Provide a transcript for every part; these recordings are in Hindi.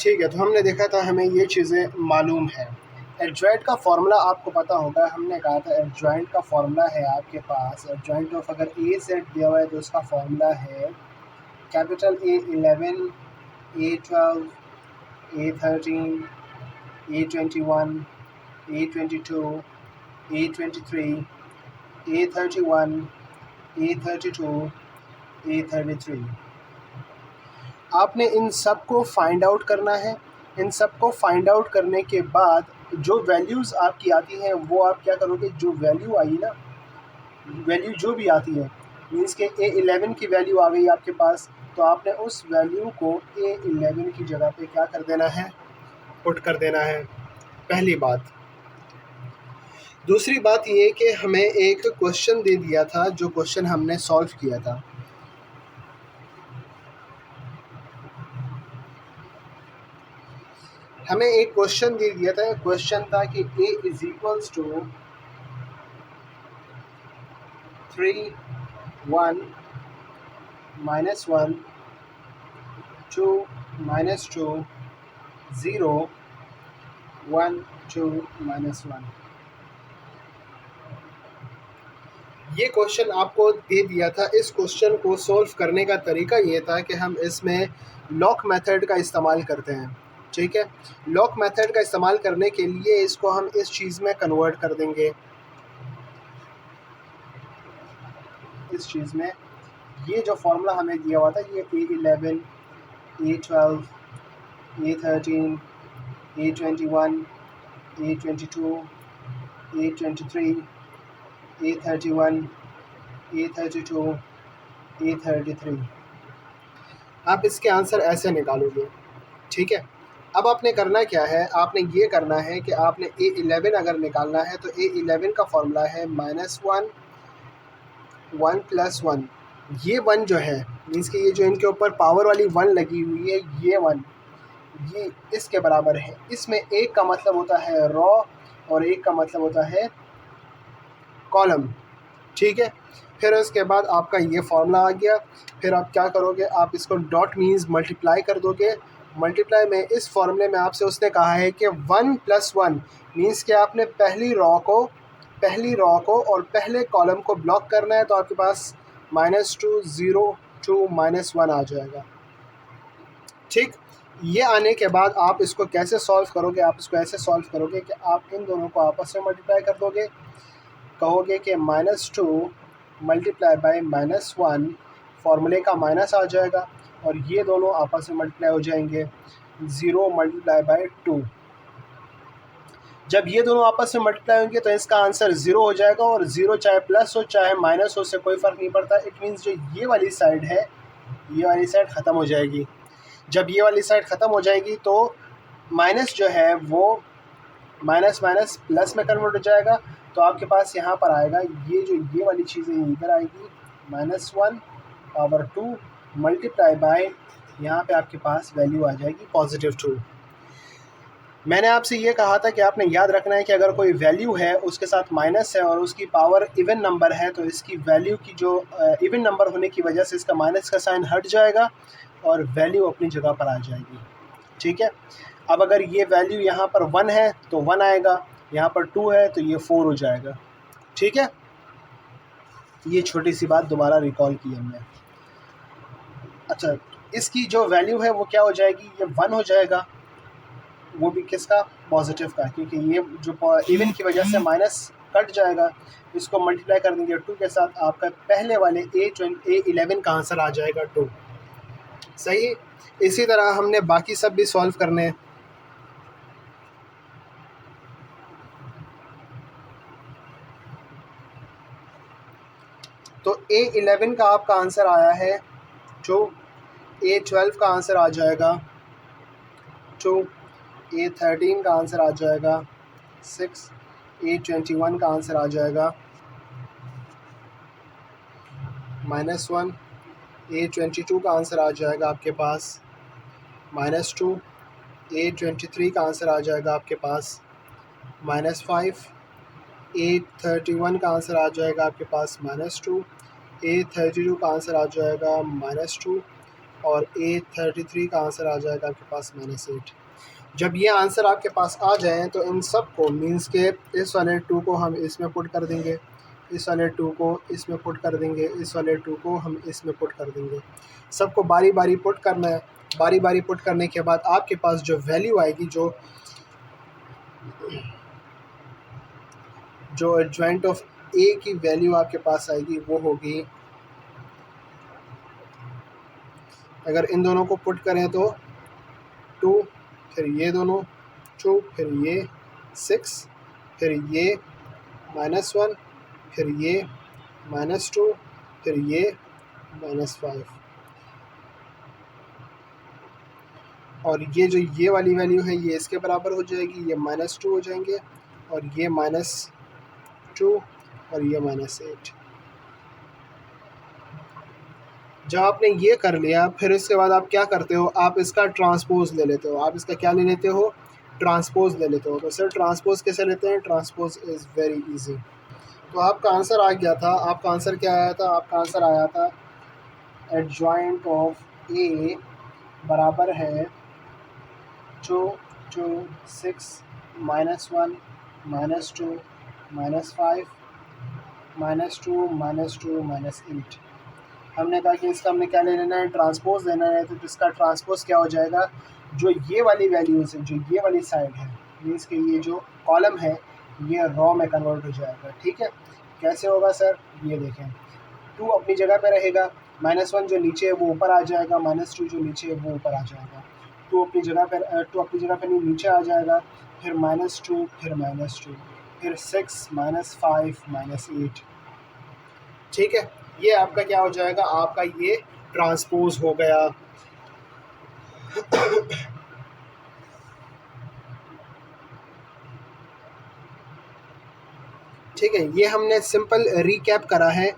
ठीक है, तो हमने देखा था हमें ये चीज़ें मालूम है। एडजॉइंट का फार्मूला आपको पता होगा, हमने कहा था एडजॉइंट का फार्मूला है आपके पास। एडजॉइंट ऑफ अगर ए सेट दिया हुआ है तो उसका फार्मूला है capital A11, A12, A13, A21, A22, A23, A31, A32, A33। आपने इन सब को फाइंड आउट करना है। इन सब को फाइंड आउट करने के बाद जो वैल्यूज़ आपकी आती हैं वो आप क्या करोगे, जो वैल्यू आई ना, वैल्यू जो भी आती है, मीन्स के A11 की वैल्यू आ गई आपके पास, तो आपने उस वैल्यू को A11 की जगह पे क्या कर देना है, पुट कर देना है, पहली बात। दूसरी बात ये कि हमें एक क्वेश्चन दे दिया था, जो क्वेश्चन हमने सॉल्व किया था। हमें एक क्वेश्चन दे दिया था, क्वेश्चन था कि A इज इक्वल्स टू 3, 1, -1, 2, -2, 0, 1, 2, -1। ये क्वेश्चन आपको दे दिया था। इस क्वेश्चन को सॉल्व करने का तरीका ये था कि हम इसमें लॉक मेथड का इस्तेमाल करते हैं। ठीक है, लॉक मेथड का इस्तेमाल करने के लिए इसको हम इस चीज़ में कन्वर्ट कर देंगे, इस चीज़ में। ये जो फार्मूला हमें दिया हुआ था, ये A11, A12, A13, A21, A22, A23, A31, A32, A33। आप इसके आंसर ऐसे निकालोगे। ठीक है, अब आपने करना क्या है, आपने ये करना है कि आपने A11 अगर निकालना है तो A11 का फार्मूला है -1, 1 + 1। ये 1 जो है, मीन्स कि ये जो इनके ऊपर पावर वाली 1 लगी हुई है, ये 1, ये इसके बराबर है। इसमें एक का मतलब होता है रॉ और एक का मतलब होता है कॉलम। ठीक है, फिर उसके बाद आपका ये फार्मूला आ गया। फिर आप क्या करोगे, आप इसको डॉट मीन्स मल्टीप्लाई कर दोगे। मल्टीप्लाई में इस फार्मूले में आपसे उसने कहा है कि 1 + 1 मीन्स कि आपने पहली रॉ को और पहले कॉलम को ब्लॉक करना है, तो आपके पास -2, 0, 2, -1 आ जाएगा। ठीक, ये आने के बाद आप इसको कैसे सॉल्व करोगे, आप इसको ऐसे सॉल्व करोगे कि आप इन दोनों को आपस में मल्टीप्लाई कर दोगे। कहोगे कि -2 मल्टीप्लाई बाय -1, फार्मूले का माइनस आ जाएगा और ये दोनों आपस में मल्टीप्लाई हो जाएंगे। 0 मल्टीप्लाई बाय 2, जब ये दोनों आपस में मल्टीप्लाई होंगे तो इसका आंसर 0 हो जाएगा। और 0 चाहे प्लस हो चाहे माइनस हो, उससे कोई फ़र्क नहीं पड़ता। इट मीन्स जो ये वाली साइड है, ये वाली साइड ख़त्म हो जाएगी। जब ये वाली साइड ख़त्म हो जाएगी तो माइनस जो है वो माइनस माइनस प्लस में कन्वर्ट हो जाएगा। तो आपके पास यहाँ पर आएगा, ये वाली चीज़ें इधर आएगी, -1 पावर 2 मल्टीप्लाई बाय, यहाँ पे आपके पास वैल्यू आ जाएगी +2। मैंने आपसे ये कहा था कि आपने याद रखना है कि अगर कोई वैल्यू है उसके साथ माइनस है और उसकी पावर इवन नंबर है, तो इसकी वैल्यू की जो इवन नंबर होने की वजह से इसका माइनस का साइन हट जाएगा और वैल्यू अपनी जगह पर आ जाएगी। ठीक है, अब अगर ये वैल्यू यहाँ पर 1 है तो 1 आएगा, यहाँ पर 2 है तो ये 4 हो जाएगा। ठीक है, ये छोटी सी बात दोबारा रिकॉल की हमने। अच्छा, इसकी जो वैल्यू है वो क्या हो जाएगी, ये 1 हो जाएगा, वो भी किसका, पॉजिटिव का, क्योंकि ये जो इवन की वजह से माइनस कट जाएगा। इसको मल्टीप्लाई कर देंगे 2 के साथ, आपका पहले वाले A11 का आंसर आ जाएगा 2। सही, इसी तरह हमने बाकी सब भी सॉल्व करने हैं। तो A11 का आपका आंसर आया है 2, A12 का आंसर आ जाएगा 2, A13 का आंसर आ जाएगा 6, A21 का आंसर आ जाएगा -1, A22 का आंसर आ जाएगा आपके पास -2, A23 का आंसर आ जाएगा आपके पास -5, A31 का आंसर आ जाएगा आपके पास -2, A32 का आंसर आ जाएगा -2, और A33 का आंसर आ जाएगा आपके पास -8। जब ये आंसर आपके पास आ जाए तो इन सब को मीन्स के इस वाले 2 को हम इसमें पुट कर देंगे, इस वाले 2 को इसमें पुट कर देंगे, इस वाले 2 को हम इसमें पुट कर देंगे। सबको बारी बारी पुट करना है। बारी बारी पुट करने के बाद आपके पास जो वैल्यू आएगी, जो एडजॉइंट ऑफ ए की वैल्यू आपके पास आएगी वो होगी, अगर इन दोनों को पुट करें तो 2, फिर ये दोनों 2, फिर ये 6, फिर ये -1, फिर ये -2, फिर ये -5, और ये जो ये वाली वैल्यू है ये इसके बराबर हो जाएगी, ये -2 हो जाएंगे, और ये -2 और ये -8। जब आपने ये कर लिया फिर इसके बाद आप क्या करते हो, आप इसका ट्रांसपोज ले लेते हो। आप इसका क्या ले लेते हो, ट्रांसपोज ले लेते हो। तो सर ट्रांसपोज कैसे लेते हैं, ट्रांसपोज इज़ वेरी इजी। तो आपका आंसर आ गया था, आपका आंसर क्या आया था, आपका आंसर आया था एडजॉइंट ऑफ ए बराबर है 2, 2, 6, -1, -2, -5, -2, -8। हमने कहा कि इसका हमने क्या ले लेना है, ट्रांसपोज लेना है। तो इसका ट्रांसपोज क्या हो जाएगा, जो ये वाली वैल्यूज़ है, जो ये वाली साइड है, मीन्स कि ये जो कॉलम है ये रॉ में कन्वर्ट हो जाएगा। ठीक है, कैसे होगा सर, ये देखें, 2 अपनी जगह पे रहेगा, -1 जो नीचे है वो ऊपर आ जाएगा, -2 जो नीचे है वो ऊपर आ जाएगा। 2 अपनी जगह पर नहीं नीचे आ जाएगा, फिर -2, फिर -2, फिर 6, -5, -8। ठीक है, ये आपका क्या हो जाएगा, आपका ये ट्रांसपोज हो गया। ठीक है, ये हमने सिंपल रीकैप करा है।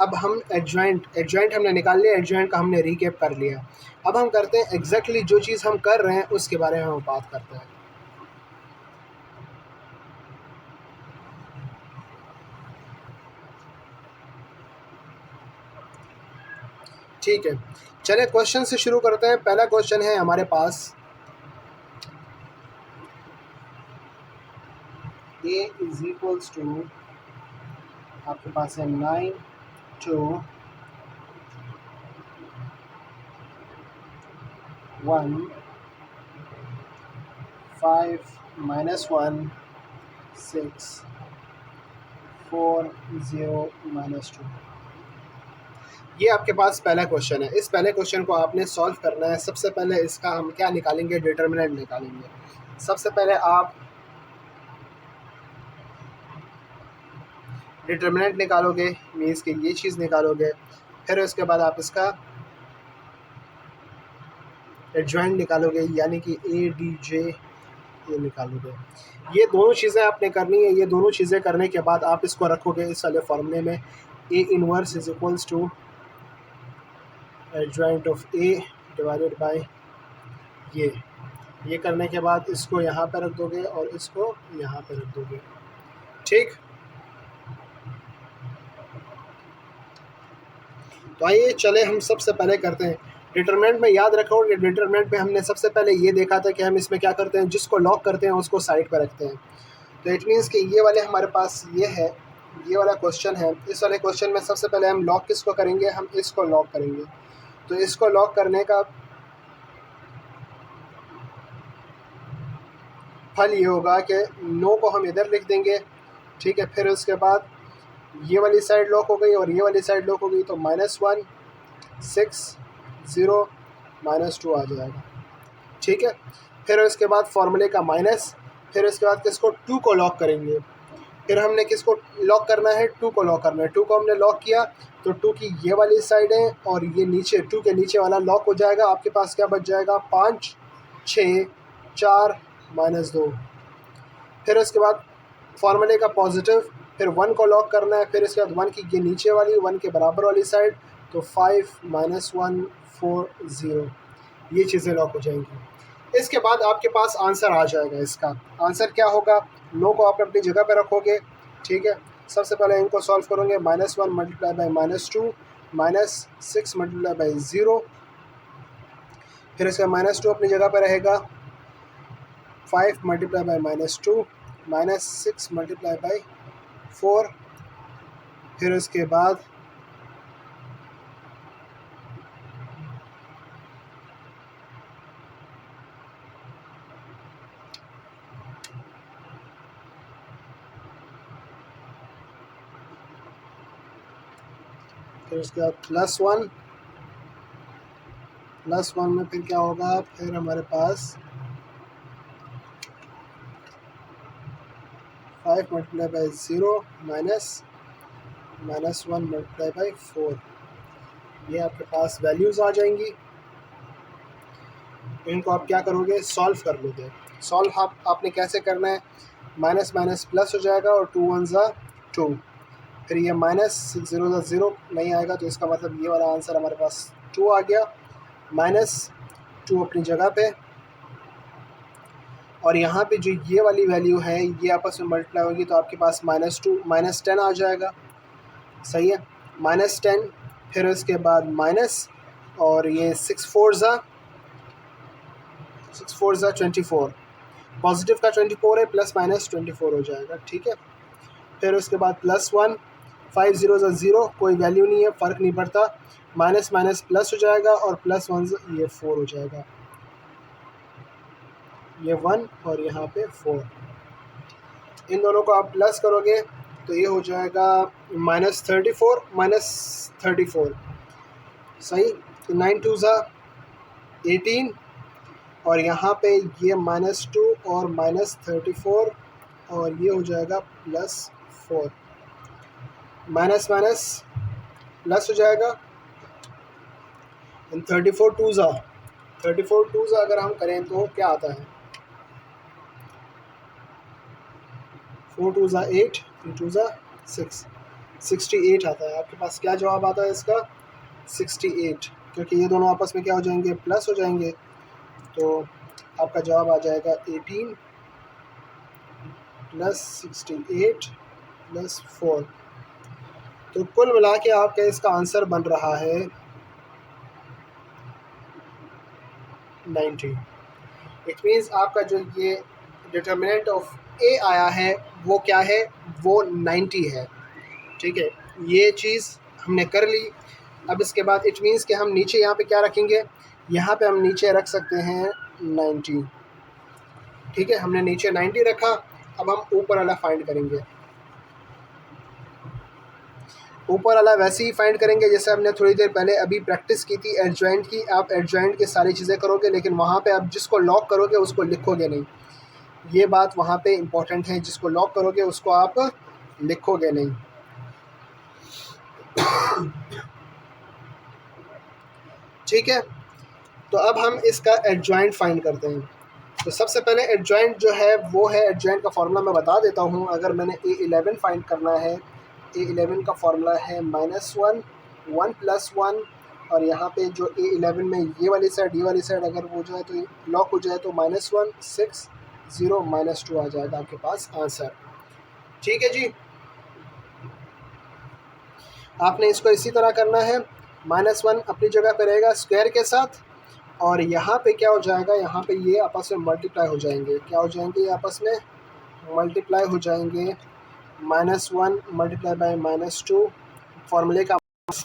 अब हम एडजॉइंट हमने निकाल लिया, एडजॉइंट का हमने रीकैप कर लिया। अब हम करते हैं एग्जैक्टली जो चीज़ हम कर रहे हैं उसके बारे में हम बात करते हैं। ठीक है, चलिए क्वेश्चन से शुरू करते हैं। पहला क्वेश्चन है हमारे पास, a इज इक्वल्स टू, आपके पास है 9 to 1, 5, -1, 6, 4, 0, -2। ये आपके पास पहला क्वेश्चन है। इस पहले क्वेश्चन को आपने सॉल्व करना है। सबसे पहले इसका हम क्या निकालेंगे, डिटर्मिनेंट निकालेंगे। सबसे पहले आप डिटर्मिनेंट निकालोगे, मीन्स कि ये चीज़ निकालोगे। फिर उसके बाद आप इसका एडजॉइंट निकालोगे, यानी कि ADJ ये निकालोगे। ये दोनों चीज़ें आपने करनी है। ये दोनों चीज़ें करने के बाद आप इसको रखोगे इस वाले फॉर्मूले में, A inverse is equals to adjoint of A divided by ये करने के बाद इसको यहाँ पर रख दोगे और इसको यहाँ पर रख दोगे। ठीक, तो आइए चले हम सबसे पहले करते हैं डिटरमिनेंट में। याद रखो कि डिटरमिनेंट में हमने सबसे पहले ये देखा था कि हम इसमें क्या करते हैं, जिसको लॉक करते हैं उसको साइड पर रखते हैं। तो इट मीन्स कि ये वाले हमारे पास ये है, ये वाला क्वेश्चन है। इस वाले क्वेश्चन में सबसे पहले हम लॉक किसको करेंगे, हम इसको लॉक करेंगे। तो इसको लॉक करने का फल ये होगा कि 9 को हम इधर लिख देंगे। ठीक है, फिर उसके बाद ये वाली साइड लॉक हो गई और ये वाली साइड लॉक हो गई, तो -1, 6, 0, -2 आ जाएगा। ठीक है, फिर उसके बाद फॉर्मूले का माइनस, फिर उसके बाद किसको, 2 को लॉक करेंगे। फिर हमने किसको लॉक करना है, 2 को लॉक करना है। 2 को हमने लॉक किया तो 2 की ये वाली साइड है और ये नीचे 2 के नीचे वाला लॉक हो जाएगा। आपके पास क्या बच जाएगा, 5, 6, 4, -2। फिर उसके बाद फॉर्मूले का पॉजिटिव, फिर 1 को लॉक करना है। फिर इसके बाद 1 की ये नीचे वाली, 1 के बराबर वाली साइड, तो 5, -1, 4, 0, ये चीज़ें लॉक हो जाएंगी। इसके बाद आपके पास आंसर आ जाएगा। इसका आंसर क्या होगा, 9 को आप अपनी जगह पर रखोगे। ठीक है, सबसे पहले इनको सॉल्व करोगे, -1 × -2, -6 × 0, फिर इसका -2 अपनी जगह पर रहेगा, 5 मल्टीप्लाई बाई -2 -6 मल्टीप्लाई बाई 4। फिर उसके बाद +1 में फिर क्या होगा, फिर हमारे पास 5 मल्टीप्लाई बाई 0 -1 मल्टीप्लाई बाई 4। ये आपके पास वैल्यूज़ आ जाएंगी। इनको आप क्या करोगे, सॉल्व कर लोगे। सॉल्व आपने कैसे करना है, माइनस माइनस प्लस हो जाएगा और 2 1 ज़ा 2। फिर ये -6 0 ज़ा 0 नहीं आएगा, तो इसका मतलब ये वाला आंसर हमारे पास 2 आ गया। -2 अपनी जगह पे, और यहाँ पे जो ये वाली वैल्यू है ये आपस में मल्टीप्लाई होगी, तो आपके पास -2 -10 आ जाएगा। सही है, -10। फिर उसके बाद माइनस, और ये 6 4 ज़ा 24। पॉजिटिव का 24 है, प्लस माइनस 24 हो जाएगा। ठीक है, फिर उसके बाद +1, 5 0 ज़ा 0, कोई वैल्यू नहीं है, फ़र्क नहीं पड़ता। माइनस माइनस प्लस हो जाएगा, और +1 ये 4 हो जाएगा, ये 1 और यहाँ पे 4। इन दोनों को आप प्लस करोगे तो ये हो जाएगा -34। सही, तो 9 2 ज़ा 18, और यहाँ पे ये -2 और -34, और ये हो जाएगा +4। माइनस माइनस प्लस हो जाएगा, 34 2 ज़ा अगर हम करें तो क्या आता है, 4 2 ज़ा 8, 3 2 ज़ा 6, 68 आता है। आपके पास क्या जवाब आता है इसका, 68, क्योंकि ये दोनों आपस में क्या हो जाएंगे, प्लस हो जाएंगे। तो आपका जवाब आ जाएगा 18 + 68 + 4। तो कुल मिला के आपका इसका आंसर बन रहा है 90। इट मीन्स आपका जो ये डिटर्मिनेंट ऑफ ए आया है वो क्या है, वो 90 है। ठीक है, ये चीज़ हमने कर ली। अब इसके बाद इट मीन्स कि हम नीचे यहाँ पे क्या रखेंगे, यहाँ पे हम नीचे रख सकते हैं 90। ठीक है, हमने नीचे 90 रखा। अब हम ऊपर वाला फाइंड करेंगे। ऊपर वाला वैसे ही फाइंड करेंगे जैसे हमने थोड़ी देर पहले अभी प्रैक्टिस की थी एडजॉइंट की। आप एडजॉइंट की सारी चीज़ें करोगे, लेकिन वहाँ पे आप जिसको लॉक करोगे उसको लिखोगे नहीं। ये बात वहाँ पे इम्पोर्टेंट है, जिसको लॉक करोगे उसको आप लिखोगे नहीं। ठीक है, तो अब हम इसका एडजॉइंट फाइंड करते हैं। तो सबसे पहले एडजॉइंट जो है वो है, एडजॉइंट का फार्मूला मैं बता देता हूँ। अगर मैंने A11 फाइंड करना है, A11 का फार्मूला है -1 1 + 1, और यहाँ पे जो A11 में ये वाली साइड अगर हो जाए तो लॉक हो जाए तो -1 6 0 -2 आ जाएगा आपके पास आंसर। ठीक है जी, आपने इसको इसी तरह करना है। -1 अपनी जगह पे रहेगा स्क्वायर के साथ, और यहाँ पे क्या हो जाएगा, यहाँ पे ये आपस में मल्टीप्लाई हो जाएंगे। क्या हो जाएंगे, ये आपस में मल्टीप्लाई हो जाएंगे। -1 मल्टीप्लाई बाई -2 फार्मूले का,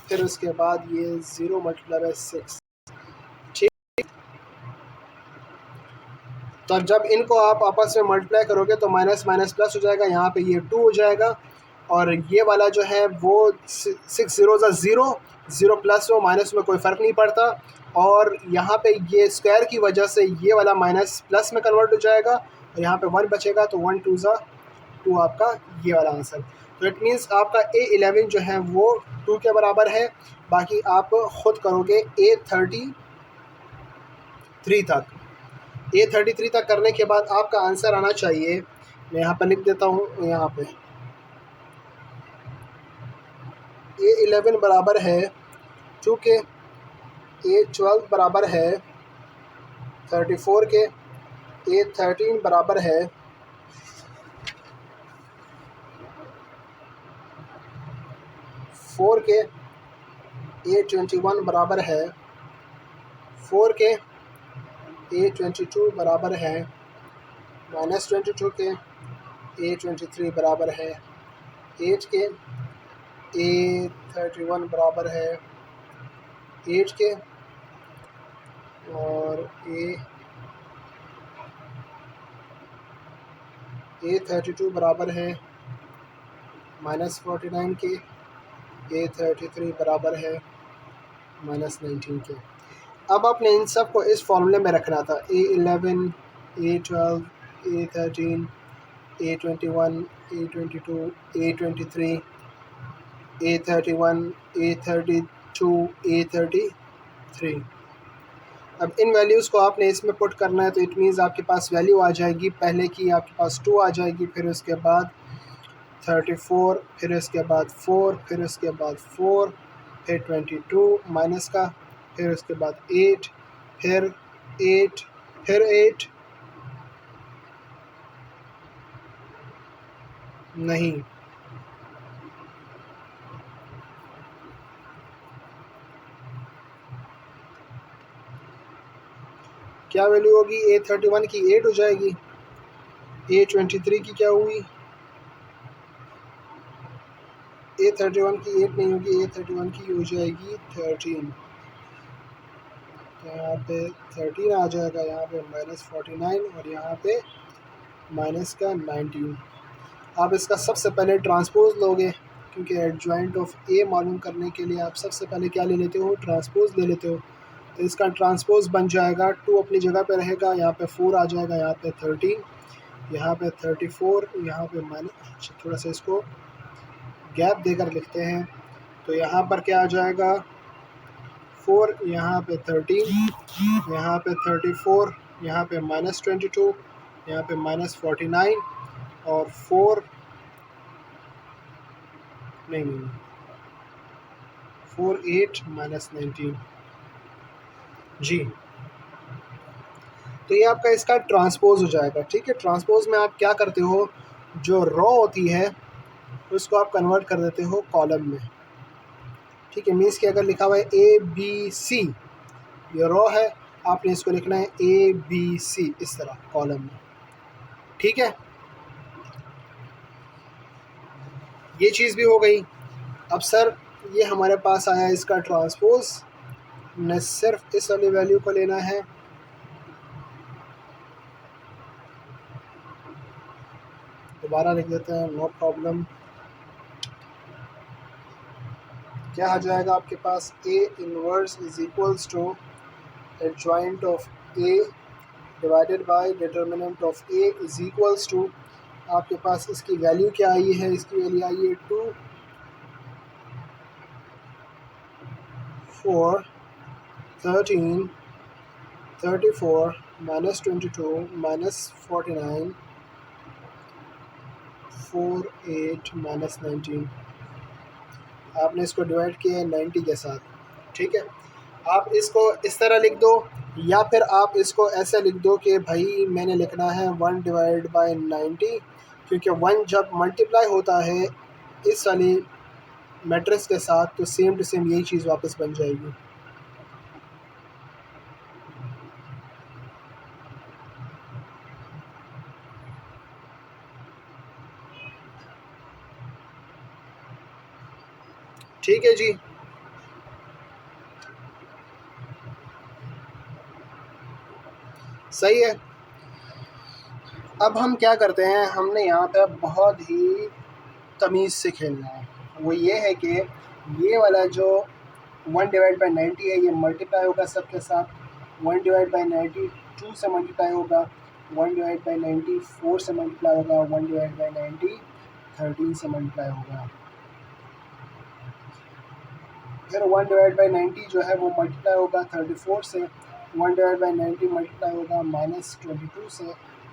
फिर उसके बाद ये 0 मल्टीप्लाई बाई 6। ठीक, तो अब जब इनको आप आपस में मल्टीप्लाई करोगे तो माइनस माइनस प्लस हो जाएगा, यहाँ पे ये 2 हो जाएगा, और ये वाला जो है वो 6 0 ज़ा 0 0 प्लस हो माइनस में कोई फ़र्क नहीं पड़ता, और यहाँ पे ये स्क्वायर की वजह से ये वाला माइनस प्लस में कन्वर्ट हो जाएगा, और यहाँ पे 1 बचेगा, तो 1 2 ज़ा 2 आपका ये वाला आंसर। तो इट मीन्स आपका A11 जो है वो 2 के बराबर है। बाकी आप ख़ुद करोगे A33 तक। A33 तक करने के बाद आपका आंसर आना चाहिए, मैं यहाँ पर लिख देता हूँ, यहाँ पे A11 बराबर है, चूँकि A12 बराबर है 34 के, A13 बराबर है 4 के, A21 बराबर है 4 के, A22 बराबर है -22 के, A23 बराबर है 8 के, A31 बराबर है 8 के, और A32 बराबर है -49 के, A33 बराबर है -19 के। अब आपने इन सब को इस फॉर्मूले में रखना था, A11, A12, A13, A21, A22, A23, A31, A32, A33। अब इन वैल्यूज़ को आपने इसमें पुट करना है, तो इट मीन्स आपके पास वैल्यू आ जाएगी पहले की, आपके पास 2 आ जाएगी, फिर उसके बाद 34, फिर उसके बाद 4, फिर उसके बाद 4, फिर 22 माइनस का, फिर उसके बाद 8, फिर 8, फिर 8 नहीं, क्या वैल्यू होगी? A31 की 8 हो जाएगी, A23 की क्या हुई? A31 की 8 नहीं होगी, A31 की हो जाएगी 13। तो यहाँ पे 13 आ जाएगा, यहाँ पे -49 और यहाँ पे माइनस का 19। आप इसका सबसे पहले ट्रांसपोज लोगे, क्योंकि एडजॉइंट ऑफ ए मालूम करने के लिए आप सबसे पहले क्या ले लेते हो? ट्रांसपोज ले लेते हो। तो इसका ट्रांसपोज बन जाएगा, 2 अपनी जगह पे रहेगा, यहाँ पे 4 आ जाएगा, यहाँ पे 13, यहाँ पे 34, यहाँ पे माइनस, थोड़ा सा इसको गैप देकर लिखते हैं, तो यहाँ पर क्या आ जाएगा? 4, यहाँ पे 13, यहाँ पे 34, यहाँ पे -22, यहाँ पे -49 और 4 नहीं 4 8 -19 जी। तो ये आपका इसका ट्रांसपोज हो जाएगा, ठीक है। ट्रांसपोज में आप क्या करते हो, जो रो होती है उसको आप कन्वर्ट कर देते हो कॉलम में, ठीक है। मीन्स कि अगर लिखा हुआ है ABC, ये रो है, आपने इसको लिखना है ABC इस तरह कॉलम में, ठीक है। ये चीज़ भी हो गई। अब सर ये हमारे पास आया इसका ट्रांसपोज, ने सिर्फ इस वाली वैल्यू को लेना है, दोबारा लिख देते हैं, नो प्रॉब्लम। क्या आ जाएगा आपके पास? A inverse is equals to adjoint of A divided by determinant of A is equals to, आपके पास इसकी वैल्यू क्या आई है? इसकी वैल्यू आई है 2, 4, 13, 34, -22, -49, 4, 8, -19। आपने इसको डिवाइड किया है 90 के साथ, ठीक है। आप इसको इस तरह लिख दो, या फिर आप इसको ऐसे लिख दो कि भाई मैंने लिखना है 1 डिवाइड बाय 90, क्योंकि 1 जब मल्टीप्लाई होता है इस वाली मैट्रिक्स के साथ तो सेम टू सेम यही चीज़ वापस बन जाएगी। ठीक है जी। सही है। अब हम क्या करते हैं, हमने यहाँ पे बहुत ही तमीज़ से खेलना है। वो ये है कि ये वाला जो 1 डिवाइड बाई 90 है, ये मल्टीप्लाई होगा सबके साथ, 1 डिवाइड बाई 92 से मल्टीप्लाई होगा, 1 डिवाइड बाई 94 से मल्टीप्लाई होगा, 1 डिवाइड बाई 13 से मल्टीप्लाई होगा, फिर 1 डिवाइड बाई 90 जो है वो मल्टीप्लाई होगा 34 से, 1 डिवाइड बाई 90 मल्टीप्लाई होगा -22 से,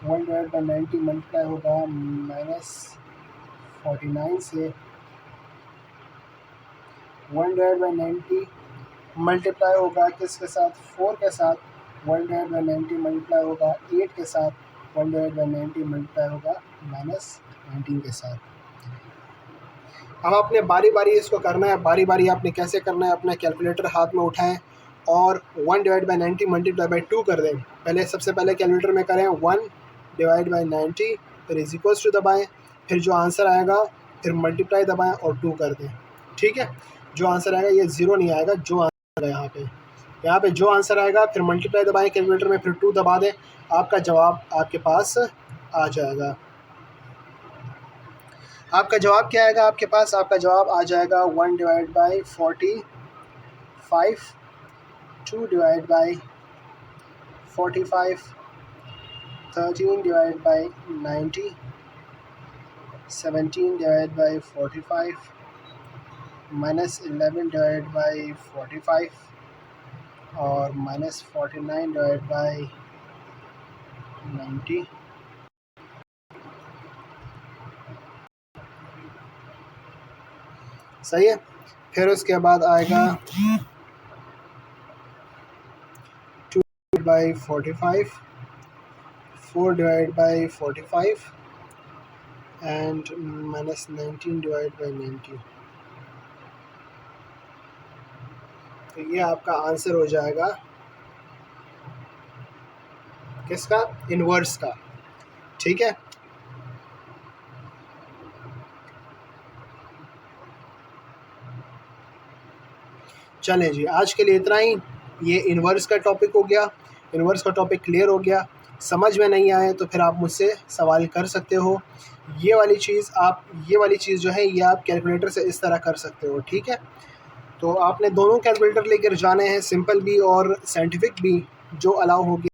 1 डिवाइड बाई 90 मल्टीप्लाई होगा -49 से, 1 डिवाइड बाई 90 मल्टीप्लाई होगा किसके साथ? 4 के साथ, 1 डिवाइड बाई 90 मल्टीप्लाई होगा 8 के साथ, 1 डिवाइड बाई 90 मल्टीप्लाई होगा -19 के साथ। अब आपने बारी बारी इसको करना है, बारी बारी आपने कैसे करना है, अपना कैलकुलेटर हाथ में उठाएं और 1 डिवाइड बाई 90 मल्टीप्लाई बाई 2 कर दें। पहले सबसे पहले कैलकुलेटर में करें 1 डिवाइड बाई 90, फिर इज इक्वल्स टू दबाएँ, फिर जो आंसर आएगा फिर मल्टीप्लाई दबाएँ और 2 कर दें। ठीक है, जो आंसर आएगा ये 0 नहीं आएगा, जो आंसर आएगा यहाँ पे जो आंसर आएगा फिर मल्टीप्लाई दबाएँ कैलकुलेटर में, फिर 2 दबा दें, आपका जवाब आपके पास आ जाएगा। आपका जवाब क्या आएगा आपके पास? आपका जवाब आ जाएगा 1 divide by 45, 2 divide by 45, 13 divide by 90, 17 divide by 45, minus 11 divide by 45 और माइनस 49 डिवाइड बाई 90। सही है। फिर उसके बाद आएगा 2 by 45, 4 divide by 45 and minus 19 divide by 90। तो ये आपका आंसर हो जाएगा किसका? इन्वर्स का। ठीक है, चलें जी, आज के लिए इतना ही। ये इन्वर्स का टॉपिक हो गया, इन्वर्स का टॉपिक क्लियर हो गया। समझ में नहीं आए तो फिर आप मुझसे सवाल कर सकते हो। ये वाली चीज़ जो है ये आप कैलकुलेटर से इस तरह कर सकते हो। ठीक है, तो आपने दोनों कैलकुलेटर लेकर जाने हैं, सिंपल भी और साइंटिफिक भी, जो अलाउ होगी।